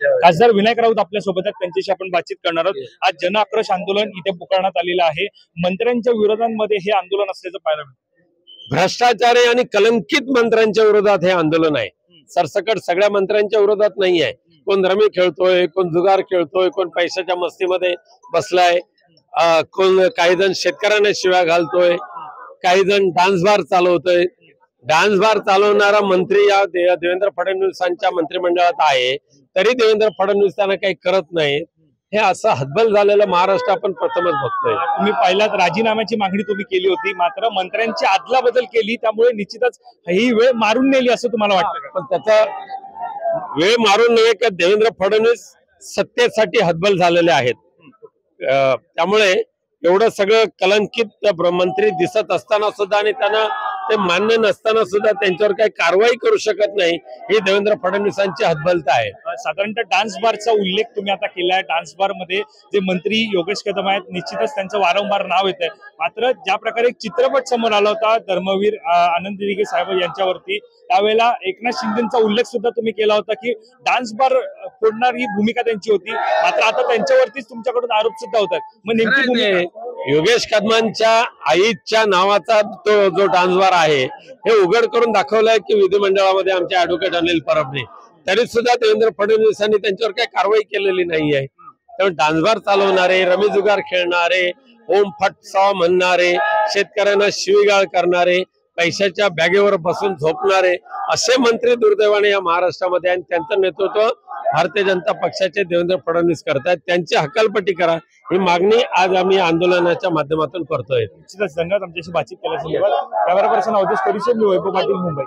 खासदार विनायक राऊत आपल्या सोबत आहेत, त्यांच्याशी आपण बातचीत करणार आहोत। आज जन आक्रोश आंदोलन इथे पुकारण्यात आलेलं आहे। मंत्र्यांच्या विरोधामध्ये हे आंदोलन असल्याचं पाहायला मिळतं। भ्रष्टाचारी आणि कलंकित मंत्र्यांच्या विरोधात हे आंदोलन आहे। सरसकट सगळ्या मंत्र्यांच्या विरोधात नाही आहे। कोण रमी खेळतोय, कोण जुगार खेळतोय, कोण पैशाच्या मस्तीमध्ये बसलाय, कोण काही जण शेतकऱ्यांना शिव्या घालतोय, काही जण डान्स बार चालवतोय। डान्स बार चालवणारा मंत्री या देवेंद्र फडणवीसांच्या मंत्रिमंडळात आहे, तरी देवेंद्र फडणवीस त्यांना काही करत नाही। हे असं हतबल झालेलं महाराष्ट्र आपण प्रथमच बघतोय। तुम्ही पहिल्याच राजीनाम्याची मागणी तुम्ही केली होती, मात्र मंत्र्यांची अदला बदल केली, त्यामुळे निश्चितच ही वेळ मारून नेली असं तुम्हाला वाटतं का? पण त्याचा वेळ मारून नव्हे का, देवेंद्र फडणवीस सत्तेसाठी हतबल झालेले आहेत। त्यामुळे एवढं सगळं कलंकित मंत्री दिसत असताना सुद्धा आणि त्यांना ते मान्य नसताना सुद्धा त्यांच्यावर काही कारवाई करू शकत नाही, ही देवेंद्र फडणवीसांची हतबलता आहे। साधारणतः डान्स बारचा उल्लेख तुम्ही आता केलाय। डान्स बार मध्ये जे मंत्री योगेश कदम आहेत, निश्चितच त्यांचं वारंवार नाव येत आहे। मात्र ज्या प्रकारे एक चित्रपट समोर आला होता धर्मवीर आनंद दिघे साहेब यांच्यावरती, त्यावेळेला एकनाथ शिंदेचा उल्लेख सुद्धा तुम्ही केला होता की डान्स बार फोडणारी भूमिका त्यांची होती, मात्र आता त्यांच्यावरतीच तुमच्याकडून आरोप सुद्धा होतात। मग नेमकी भूमिका योगेश कदमांच्या आईच्या नावाचा तो जो डान्स बार आहे, हे उघड करून दाखवलंय की विधिमंडळामध्ये आमचे ऍडव्होकेट अनिल परबने, तरी सुद्धा देवेंद्र फडणवीसांनी त्यांच्यावर काही कारवाई केलेली नाही आहे। त्यामुळे डान्स बार चालवणारे, रमी जुगार खेळणारे, ओम फट सॉ म्हणणारे, शेतकऱ्यांना शिवीगाळ करणारे, पैशाच्या बॅगेवर बसून झोपणारे असे मंत्री दुर्दैवाने या महाराष्ट्रामध्ये, आणि त्यांचं नेतृत्व भारतीय जनता पक्षाचे देवेंद्र फडणवीस करतायत। त्यांची हकालपट्टी करा, ही मागणी आज आम्ही आंदोलनाच्या माध्यमातून करतोय। निश्चितच धन्यवाद आमच्याशी बातचीत केल्यासंदर्भात। कॅमेरा पर्सन अवधेश परिषद, मी वैभव पाटील, मुंबई।